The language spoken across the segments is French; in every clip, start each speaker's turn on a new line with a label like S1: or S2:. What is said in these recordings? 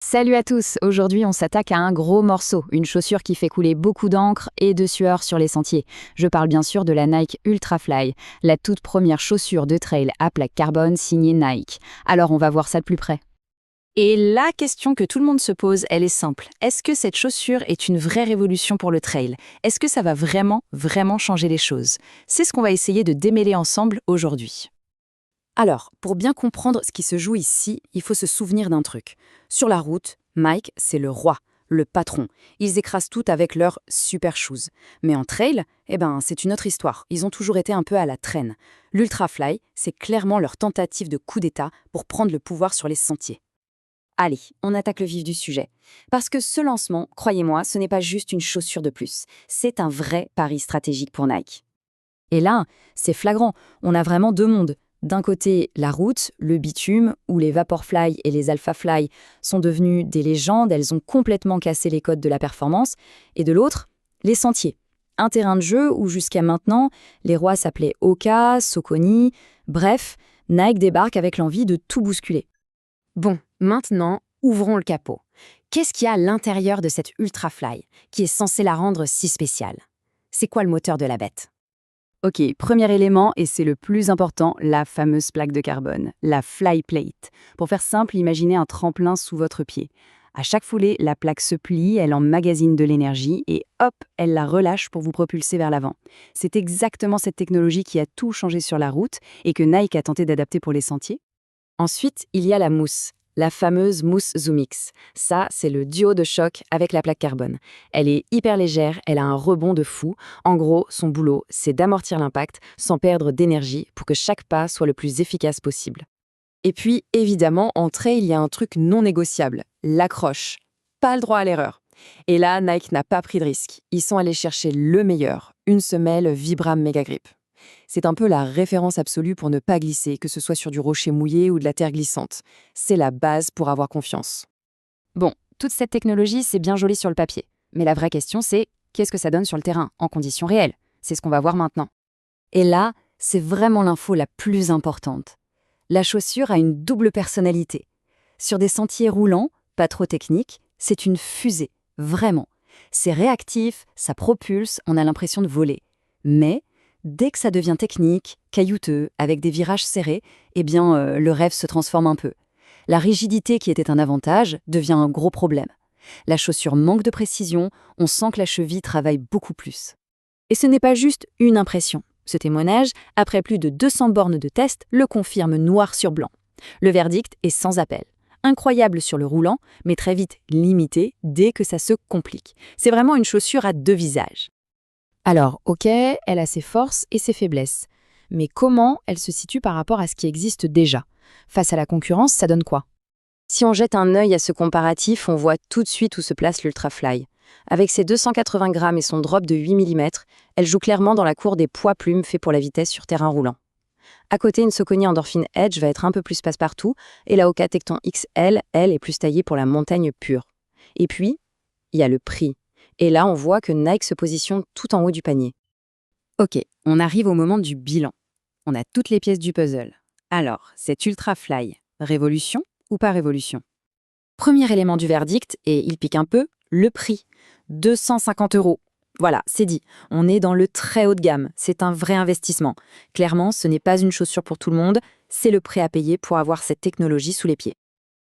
S1: Salut à tous, aujourd'hui on s'attaque à un gros morceau, une chaussure qui fait couler beaucoup d'encre et de sueur sur les sentiers. Je parle bien sûr de la Nike Ultrafly, la toute première chaussure de trail à plaque carbone signée Nike. Alors on va voir ça de plus près.
S2: Et la question que tout le monde se pose, elle est simple. Est-ce que cette chaussure est une vraie révolution pour le trail? Est-ce que ça va vraiment changer les choses? C'est ce qu'on va essayer de démêler ensemble aujourd'hui. Alors, pour bien comprendre ce qui se joue ici, il faut se souvenir d'un truc. Sur la route, Mike, c'est le roi, le patron. Ils écrasent tout avec leurs super shoes. Mais en trail, c'est une autre histoire. Ils ont toujours été un peu à la traîne. L'Ultrafly, c'est clairement leur tentative de coup d'État pour prendre le pouvoir sur les sentiers. Allez, on attaque le vif du sujet. Parce que ce lancement, croyez-moi, ce n'est pas juste une chaussure de plus. C'est un vrai pari stratégique pour Nike. Et là, c'est flagrant. On a vraiment deux mondes. D'un côté, la route, le bitume, où les Vaporfly et les Alphafly sont devenus des légendes, elles ont complètement cassé les codes de la performance. Et de l'autre, les sentiers. Un terrain de jeu où jusqu'à maintenant, les rois s'appelaient Hoka, Saucony, bref, Nike débarque avec l'envie de tout bousculer. Bon, maintenant, ouvrons le capot. Qu'est-ce qu'il y a à l'intérieur de cette Ultrafly, qui est censée la rendre si spéciale? C'est quoi le moteur de la bête?
S1: Ok, premier élément, et c'est le plus important, la fameuse plaque de carbone, la Fly Plate. Pour faire simple, imaginez un tremplin sous votre pied. À chaque foulée, la plaque se plie, elle emmagasine de l'énergie et hop, elle la relâche pour vous propulser vers l'avant. C'est exactement cette technologie qui a tout changé sur la route et que Nike a tenté d'adapter pour les sentiers. Ensuite, il y a la mousse, la fameuse mousse ZoomX. Ça, c'est le duo de choc avec la plaque carbone. Elle est hyper légère, elle a un rebond de fou. En gros, son boulot, c'est d'amortir l'impact sans perdre d'énergie pour que chaque pas soit le plus efficace possible. Et puis, évidemment, en trail, il y a un truc non négociable, l'accroche. Pas le droit à l'erreur. Et là, Nike n'a pas pris de risque. Ils sont allés chercher le meilleur, une semelle Vibram Mega Grip. C'est un peu la référence absolue pour ne pas glisser, que ce soit sur du rocher mouillé ou de la terre glissante. C'est la base pour avoir confiance. Bon, toute cette technologie, c'est bien joli sur le papier. Mais la vraie question, c'est qu'est-ce que ça donne sur le terrain, en conditions réelles? C'est ce qu'on va voir maintenant. Et là, c'est vraiment l'info la plus importante. La chaussure a une double personnalité. Sur des sentiers roulants, pas trop techniques, c'est une fusée, vraiment. C'est réactif, ça propulse, on a l'impression de voler. Mais dès que ça devient technique, caillouteux, avec des virages serrés, le rêve se transforme un peu. La rigidité qui était un avantage devient un gros problème. La chaussure manque de précision, on sent que la cheville travaille beaucoup plus. Et ce n'est pas juste une impression. Ce témoignage, après plus de 200 bornes de test, le confirme noir sur blanc. Le verdict est sans appel. Incroyable sur le roulant, mais très vite limité dès que ça se complique. C'est vraiment une chaussure à deux visages. Alors, ok, elle a ses forces et ses faiblesses. Mais comment elle se situe par rapport à ce qui existe déjà? Face à la concurrence, ça donne quoi? Si on jette un œil à ce comparatif, on voit tout de suite où se place l'Ultrafly. Avec ses 280 grammes et son drop de 8 mm, elle joue clairement dans la cour des poids-plumes faits pour la vitesse sur terrain roulant. À côté, une Saucony Endorphin Edge va être un peu plus passe-partout, et la Hoka Tecton XL, elle, est plus taillée pour la montagne pure. Et puis, il y a le prix. Et là, on voit que Nike se positionne tout en haut du panier. Ok, on arrive au moment du bilan. On a toutes les pièces du puzzle. Alors, cette Ultrafly, révolution ou pas révolution? Premier élément du verdict, et il pique un peu, le prix. 250 €. Voilà, c'est dit. On est dans le très haut de gamme. C'est un vrai investissement. Clairement, ce n'est pas une chaussure pour tout le monde. C'est le prix à payer pour avoir cette technologie sous les pieds.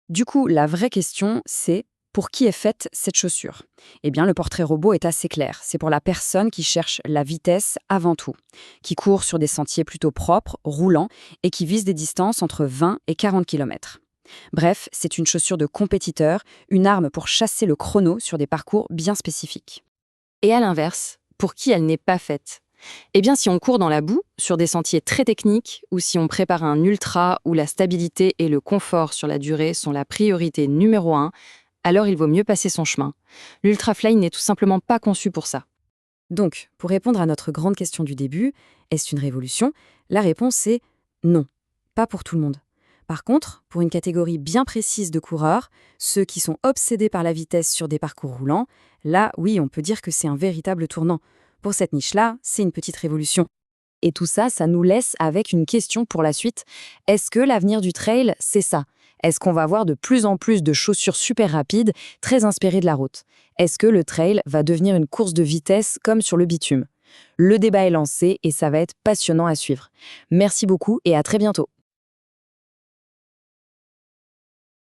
S1: Du coup, la vraie question, c'est pour qui est faite cette chaussure? Eh bien, le portrait robot est assez clair. C'est pour la personne qui cherche la vitesse avant tout, qui court sur des sentiers plutôt propres, roulants, et qui vise des distances entre 20 et 40 km. Bref, c'est une chaussure de compétiteur, une arme pour chasser le chrono sur des parcours bien spécifiques. Et à l'inverse, pour qui elle n'est pas faite? Eh bien, si on court dans la boue, sur des sentiers très techniques, ou si on prépare un ultra où la stabilité et le confort sur la durée sont la priorité numéro 1, alors il vaut mieux passer son chemin. L'Ultrafly n'est tout simplement pas conçu pour ça. Donc, pour répondre à notre grande question du début, est-ce une révolution? La réponse est non, pas pour tout le monde. Par contre, pour une catégorie bien précise de coureurs, ceux qui sont obsédés par la vitesse sur des parcours roulants, là, oui, on peut dire que c'est un véritable tournant. Pour cette niche-là, c'est une petite révolution. Et tout ça, ça nous laisse avec une question pour la suite. Est-ce que l'avenir du trail, c'est ça? Est-ce qu'on va avoir de plus en plus de chaussures super rapides, très inspirées de la route? Est-ce que le trail va devenir une course de vitesse comme sur le bitume? Le débat est lancé et ça va être passionnant à suivre. Merci beaucoup et à très bientôt.